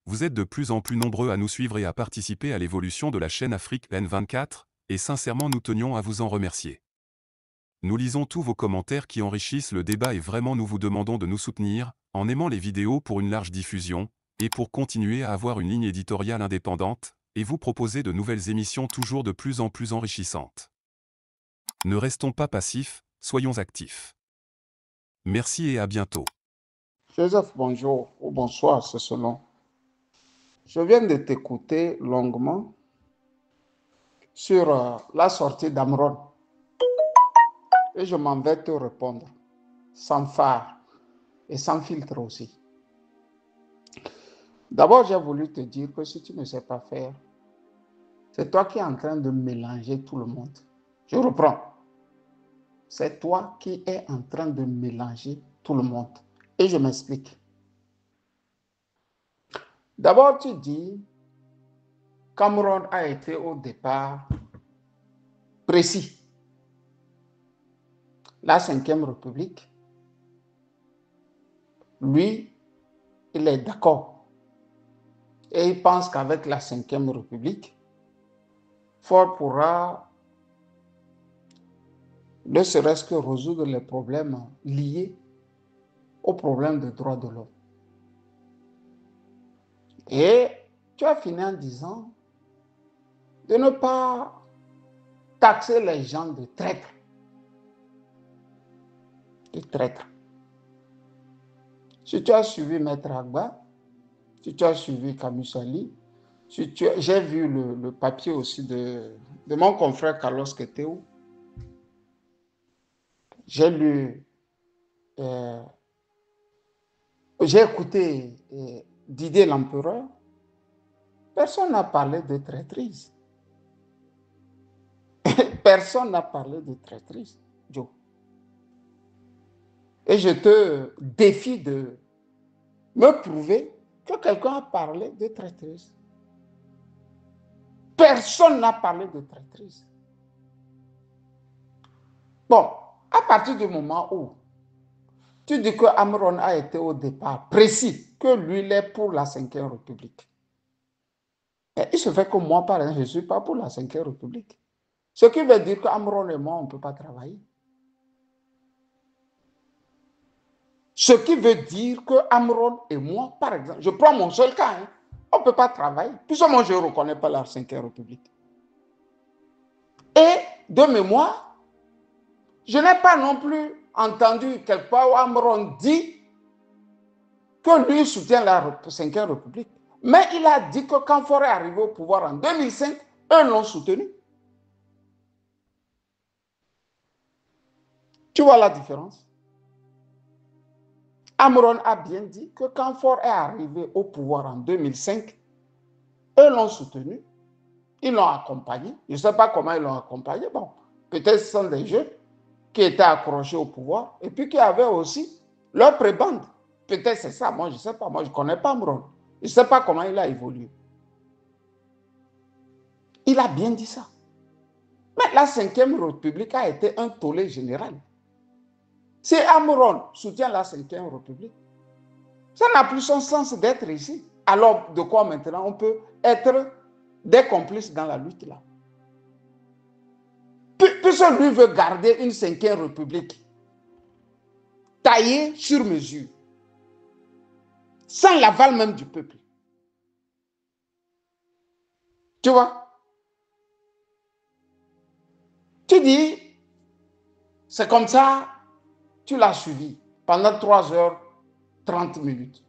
Vous êtes de plus en plus nombreux à nous suivre et à participer à l'évolution de la chaîne Afrique N24, et sincèrement nous tenions à vous en remercier. Nous lisons tous vos commentaires qui enrichissent le débat et vraiment nous vous demandons de nous soutenir, en aimant les vidéos pour une large diffusion, et pour continuer à avoir une ligne éditoriale indépendante, et vous proposer de nouvelles émissions toujours de plus en plus enrichissantes. Ne restons pas passifs, soyons actifs. Merci et à bientôt. Joseph, bonjour ou bonsoir, c'est selon. Je viens de t'écouter longuement sur la sortie d'Amron et je m'en vais te répondre sans phare et sans filtre aussi. D'abord, j'ai voulu te dire que si tu ne sais pas faire, c'est toi qui es en train de mélanger tout le monde. Je reprends. C'est toi qui es en train de mélanger tout le monde. Et je m'explique. D'abord, tu dis, Cameron a été au départ précis. La Cinquième République, lui, il est d'accord. Et il pense qu'avec la Cinquième République, Ford pourra ne serait-ce que résoudre les problèmes liés aux problèmes de droits de l'homme. Et tu as fini en disant de ne pas taxer les gens de traîtres. De traîtres. Si tu as suivi Maître Agba, si tu as suivi Kamusali, j'ai vu le papier aussi de mon confrère Carlos Keteu. J'ai lu, j'ai écouté Didier l'Empereur. Personne n'a parlé de traîtrise. Personne n'a parlé de traîtrise, Joe. Et je te défie de me prouver que quelqu'un a parlé de traîtrise. Personne n'a parlé de traîtrise. Bon, à partir du moment où tu dis que Amron a été au départ précis, que lui, il est pour la Cinquième République. Et il se fait que moi, par exemple, je ne suis pas pour la Cinquième République. Ce qui veut dire qu'Amron et moi, on ne peut pas travailler. Ce qui veut dire que Amron et moi, par exemple, je prends mon seul cas, hein, on ne peut pas travailler, puisque moi, je ne reconnais pas la Cinquième République. Et de mémoire, je n'ai pas non plus entendu quelque part où Amron dit que lui soutient la Cinquième République. Mais il a dit que quand Faure est arrivé au pouvoir en 2005, eux l'ont soutenu. Tu vois la différence? Amron a bien dit que quand Faure est arrivé au pouvoir en 2005, eux l'ont soutenu, ils l'ont accompagné. Je ne sais pas comment ils l'ont accompagné. Bon, peut-être ce sont des jeunes qui étaient accrochés au pouvoir et puis qui avaient aussi leur prébande. Peut-être c'est ça, moi je ne sais pas, moi je ne connais pas Amron. Je ne sais pas comment il a évolué. Il a bien dit ça. Mais la Cinquième République a été un tollé général. Si Amron soutient la Cinquième République, ça n'a plus son sens d'être ici. Alors, de quoi maintenant on peut être des complices dans la lutte là? Puisque lui veut garder une Cinquième République taillée sur mesure, sans l'aval même du peuple. Tu vois? Tu dis, c'est comme ça, tu l'as suivi pendant 3h30.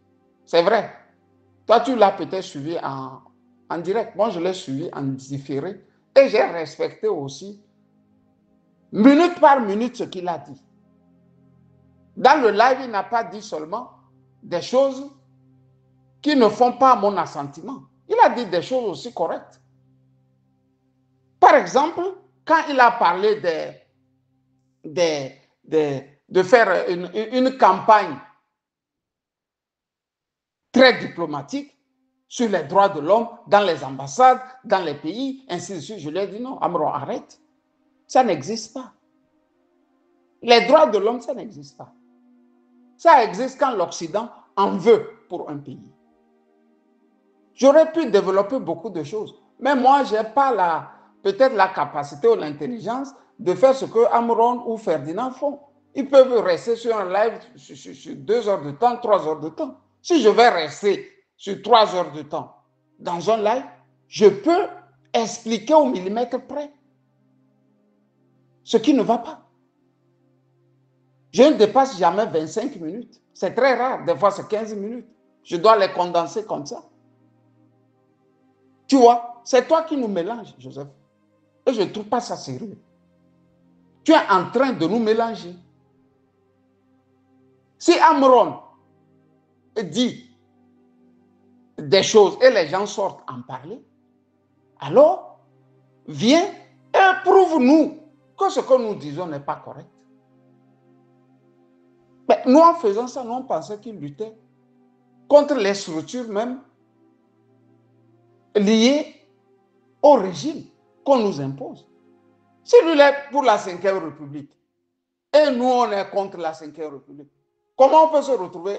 C'est vrai. Toi, tu l'as peut-être suivi en direct. Moi, je l'ai suivi en différé. Et j'ai respecté aussi, minute par minute, ce qu'il a dit. Dans le live, il n'a pas dit seulement des choses qui ne font pas mon assentiment. Il a dit des choses aussi correctes. Par exemple, quand il a parlé de faire une campagne très diplomatique sur les droits de l'homme dans les ambassades, dans les pays, ainsi de suite, je lui ai dit non, Amron, arrête. Ça n'existe pas. Les droits de l'homme, ça n'existe pas. Ça existe quand l'Occident en veut pour un pays. J'aurais pu développer beaucoup de choses. Mais moi, je n'ai pas peut-être la capacité ou l'intelligence de faire ce que Amron ou Ferdinand font. Ils peuvent rester sur un live sur 2 heures de temps, 3 heures de temps. Si je vais rester sur 3 heures de temps dans un live, je peux expliquer au millimètre près ce qui ne va pas. Je ne dépasse jamais 25 minutes. C'est très rare. Des fois, c'est 15 minutes. Je dois les condenser comme ça. Tu vois, c'est toi qui nous mélanges, Joseph. Et je ne trouve pas ça sérieux. Tu es en train de nous mélanger. Si Amron dit des choses et les gens sortent en parler, alors viens et prouve-nous que ce que nous disons n'est pas correct. Mais nous, en faisant ça, nous, on pensait qu'il luttait contre les structures même liées au régime qu'on nous impose. Si lui est pour la 5e République et nous, on est contre la 5e République, comment on peut se retrouver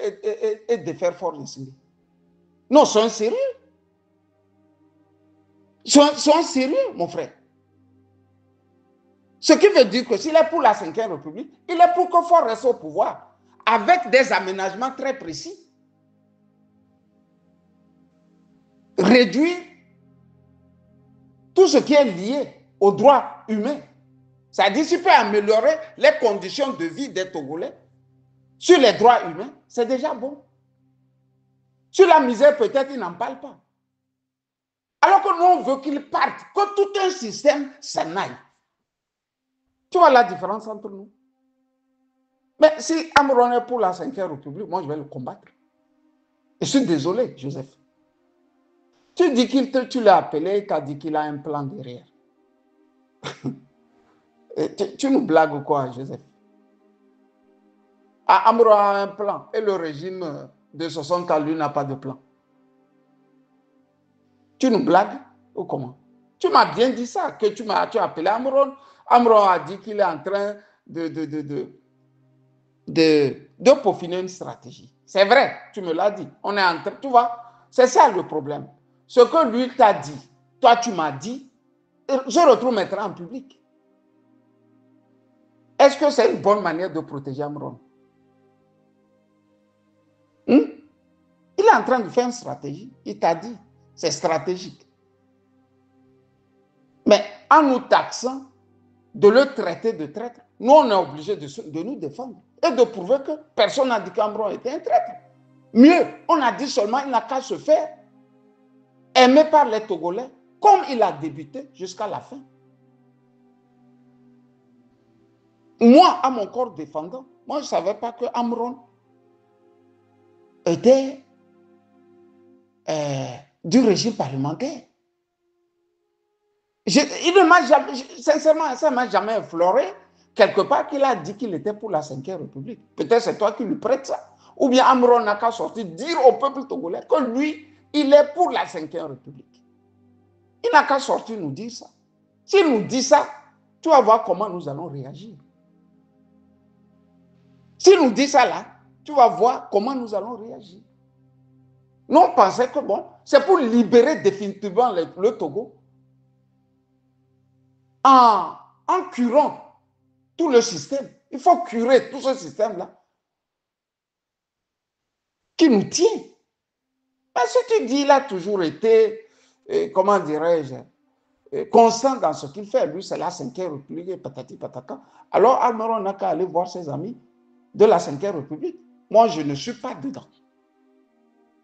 et défaire fort ici? Non, sois sérieux. Sois sérieux, mon frère. Ce qui veut dire que s'il est pour la 5e République, il est pour que Fort reste au pouvoir, avec des aménagements très précis. Réduire tout ce qui est lié aux droits humains. C'est-à-dire qu'il peut améliorer les conditions de vie des Togolais sur les droits humains, c'est déjà bon. Sur la misère, peut-être, il n'en parle pas. Alors que nous, on veut qu'il parte, que tout un système s'en aille. Tu vois la différence entre nous? Mais si Amron est pour la 5e République, moi, je vais le combattre. Je suis désolé, Joseph. Tu dis tu l'as appelé, tu as dit qu'il a un plan derrière. tu nous blagues ou quoi, Joseph? Amron a un plan et le régime de 60 ans, lui, n'a pas de plan. Tu nous blagues ou comment? Tu m'as bien dit ça, que tu as appelé Amron. Amron a dit qu'il est en train de peaufiner une stratégie. C'est vrai, tu me l'as dit. On est en train, tu vois, c'est ça le problème. Ce que lui t'a dit, toi tu m'as dit, je retrouve maintenant en public. Est-ce que c'est une bonne manière de protéger Amron? Il est en train de faire une stratégie. Il t'a dit, c'est stratégique. Mais en nous taxant de le traiter de traître, nous, on est obligé de nous défendre et de prouver que personne n'a dit qu'Amron était un traître. Mieux, on a dit seulement qu'il n'a qu'à se faire aimer par les Togolais, comme il a débuté jusqu'à la fin. Moi, à mon corps défendant, moi, je ne savais pas que Amron était du régime parlementaire. Il ne m'a jamais, sincèrement, ça ne m'a jamais effleuré quelque part qu'il a dit qu'il était pour la 5e République. Peut-être c'est toi qui lui prêtes ça. Ou bien Amron n'a qu'à sortir dire au peuple togolais que lui, il est pour la 5e République. Il n'a qu'à sortir nous dire ça. S'il nous dit ça, tu vas voir comment nous allons réagir. S'il nous dit ça là, tu vas voir comment nous allons réagir. Nous, on pensait que bon, c'est pour libérer définitivement le Togo en curant tout le système. Il faut curer tout ce système-là qui nous tient. Mais si tu dis, il a toujours été, comment dirais-je, constant dans ce qu'il fait. Lui, c'est la 5e République, patati patata. Alors, Amron n'a qu'à aller voir ses amis de la 5e République. Moi, je ne suis pas dedans.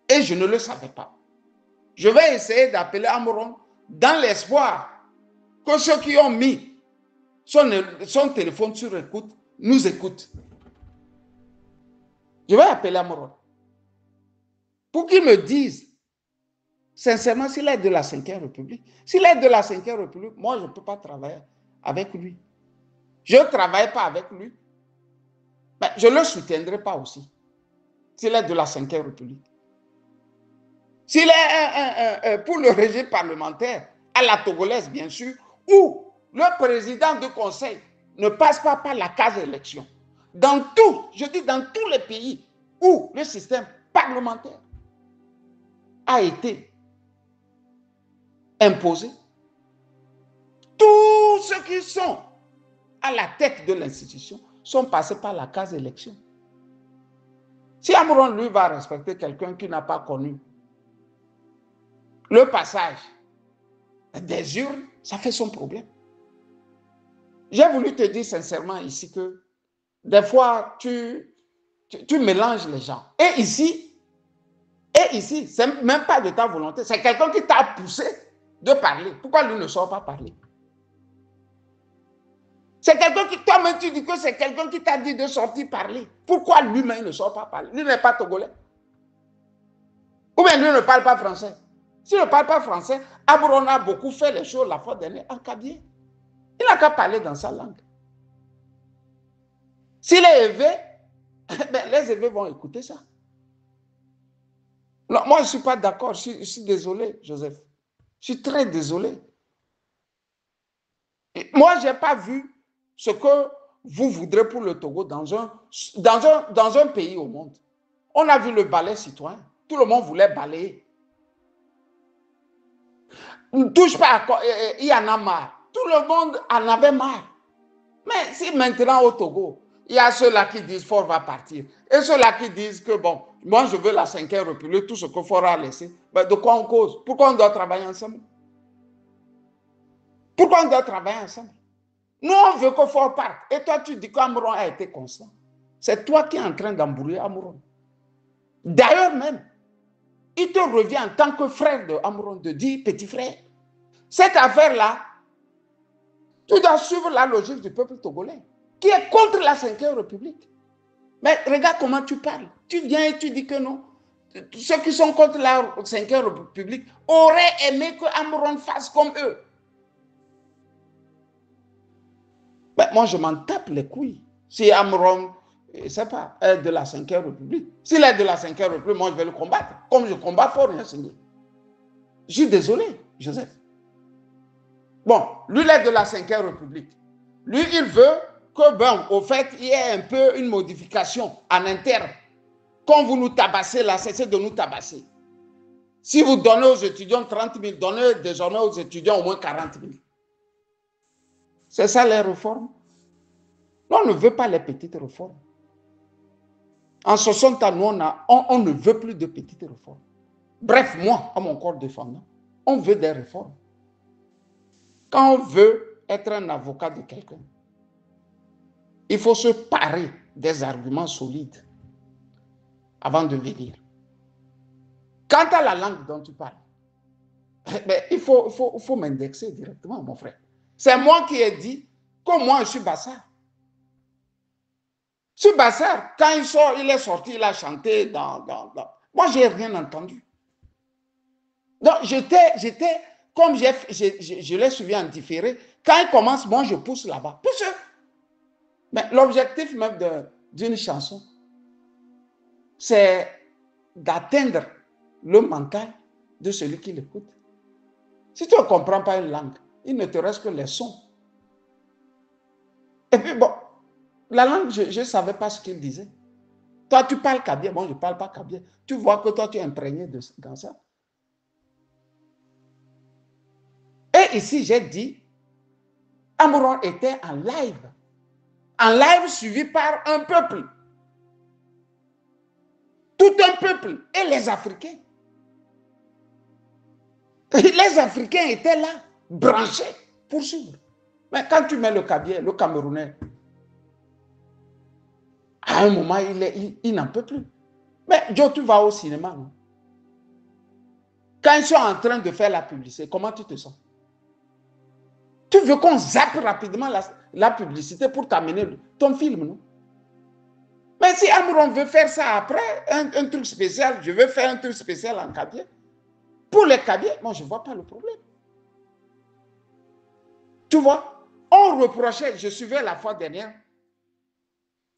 Et je ne le savais pas. Je vais essayer d'appeler Amron dans l'espoir que ceux qui ont mis son téléphone sur écoute nous écoutent. Je vais appeler Amron pour qu'il me dise sincèrement s'il est de la 5e République. S'il est de la 5e République, moi, je ne peux pas travailler avec lui. Je ne travaille pas avec lui. Mais je ne le soutiendrai pas aussi s'il est de la 5e République. S'il est pour le régime parlementaire, à la togolaise, bien sûr, où le président du conseil ne passe pas par la case élection. Dans tout, je dis dans tous les pays où le système parlementaire a été imposé. Tous ceux qui sont à la tête de l'institution sont passés par la case élection. Si Amoron, lui, va respecter quelqu'un qui n'a pas connu le passage des urnes, ça fait son problème. J'ai voulu te dire sincèrement ici que des fois, tu mélanges les gens. Et ici, c'est même pas de ta volonté. C'est quelqu'un qui t'a poussé de parler. Pourquoi lui ne sort pas parler? C'est quelqu'un qui, toi-même, tu dis que c'est quelqu'un qui t'a dit de sortir parler. Pourquoi lui-même ne sort pas parler? Lui n'est pas togolais. Ou bien lui ne parle pas français. S'il ne parle pas français, Amoron a beaucoup fait les choses la fois dernière en kabyle. Il n'a qu'à parler dans sa langue. S'il est élevé, ben, les élevés vont écouter ça. Non, moi, je ne suis pas d'accord. Je suis désolé, Joseph. Je suis très désolé. Et moi, je n'ai pas vu ce que vous voudrez pour le Togo dans un pays au monde. On a vu le balai citoyen. Tout le monde voulait balayer. Ne touche pas à quoi, il y en a marre. Tout le monde en avait marre. Mais si maintenant au Togo, il y a ceux-là qui disent Fort va partir et ceux-là qui disent que bon, moi je veux la 5e République, tout ce que Fort a laissé, ben de quoi on cause? Pourquoi on doit travailler ensemble? Pourquoi on doit travailler ensemble? Nous, on veut que Fort parte. Et toi, tu dis qu'Amoron a été constant. C'est toi qui es en train d'embrouiller Amoron. D'ailleurs même, il te revient en tant que frère de Amoron de dire petit frère. Cette affaire-là, tu dois suivre la logique du peuple togolais, qui est contre la 5e République. Mais regarde comment tu parles. Tu viens et tu dis que non. Ceux qui sont contre la 5e République auraient aimé que Amoron fasse comme eux. Ben, moi, je m'en tape les couilles. Si Amoron, je ne sais pas, est de la 5e République, s'il est de la 5e République, moi, je vais le combattre. Comme je combats Fort Gnassingbé. Je suis désolé, Joseph. Bon, lui, il est de la 5e République. Lui, il veut que, bon, au fait, il y ait un peu une modification en interne. Quand vous nous tabassez là, cessez de nous tabasser. Si vous donnez aux étudiants 30 000, donnez désormais aux étudiants au moins 40 000. C'est ça les réformes? Non, on ne veut pas les petites réformes. En 60 ans, nous, on ne veut plus de petites réformes. Bref, moi, à mon corps défendant, on veut des réformes. Quand on veut être un avocat de quelqu'un, il faut se parer des arguments solides avant de venir. Quant à la langue dont tu parles, ben, il faut m'indexer directement, mon frère. C'est moi qui ai dit que moi, je suis Bassar. Ce Bassar, quand il sort, il est sorti, il a chanté Moi, je n'ai rien entendu. Donc, j'étais comme je l'ai suivi en différé. Quand il commence, moi, je pousse là-bas. Mais l'objectif même d'une chanson, c'est d'atteindre le mental de celui qui l'écoute. Si tu ne comprends pas une langue, il ne te reste que les sons. Et puis bon, la langue, je ne savais pas ce qu'il disait. Toi, tu parles kabyle, moi, je ne parle pas kabyle. Tu vois que toi, tu es imprégné dans ça. Et ici, j'ai dit, Amoron était en live suivi par un peuple. Tout un peuple, et les Africains. Les Africains étaient là, branchés, pour suivre. Mais quand tu mets le Kabyle, le Camerounais, à un moment, il n'en peut plus. Mais Joe, tu vas au cinéma, non? Quand ils sont en train de faire la publicité, comment tu te sens? Tu veux qu'on zappe rapidement la publicité pour t'amener ton film, non? Mais si Amoron veut faire ça après, un truc spécial, je veux faire un truc spécial en Kabyle. Pour les Kabyles, moi, je ne vois pas le problème. Tu vois, on reprochait, je suivais la fois dernière,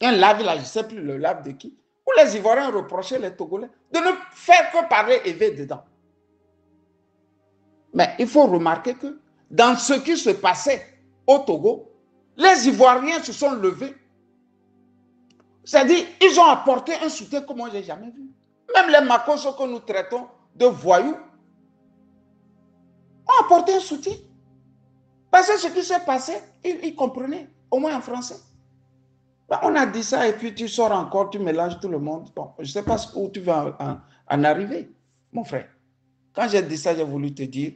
un live là, je ne sais plus le live de qui, où les Ivoiriens reprochaient les Togolais de ne faire que parler élevé dedans. Mais il faut remarquer que dans ce qui se passait au Togo, les Ivoiriens se sont levés. C'est-à-dire, ils ont apporté un soutien que moi, je n'ai jamais vu. Même les Makosso que nous traitons de voyous, apporté un soutien. Parce que ce qui s'est passé, ils comprenaient, au moins en français. Ben, on a dit ça et puis tu sors encore, tu mélanges tout le monde. Bon, je ne sais pas où tu vas en arriver, mon frère. Quand j'ai dit ça, j'ai voulu te dire,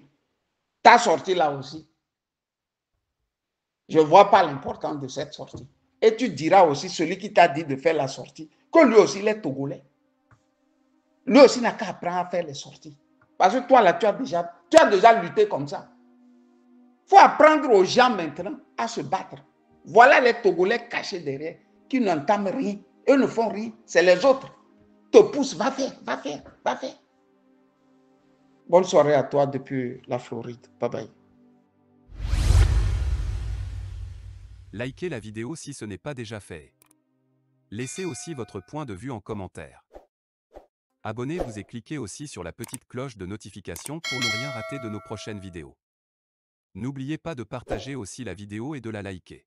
ta sortie là aussi, je ne vois pas l'importance de cette sortie. Et tu diras aussi, celui qui t'a dit de faire la sortie, que lui aussi, il est Togolais. Lui aussi n'a qu'à apprendre à faire les sorties. Parce que toi, là, tu as déjà lutté comme ça. Il faut apprendre aux gens maintenant à se battre. Voilà les Togolais cachés derrière, qui n'entament rien. Eux ne font rien, c'est les autres. Te poussent, va faire, va faire, va faire. Bonne soirée à toi depuis la Floride. Bye bye. Likez la vidéo si ce n'est pas déjà fait. Laissez aussi votre point de vue en commentaire. Abonnez-vous et cliquez aussi sur la petite cloche de notification pour ne rien rater de nos prochaines vidéos. N'oubliez pas de partager aussi la vidéo et de la liker.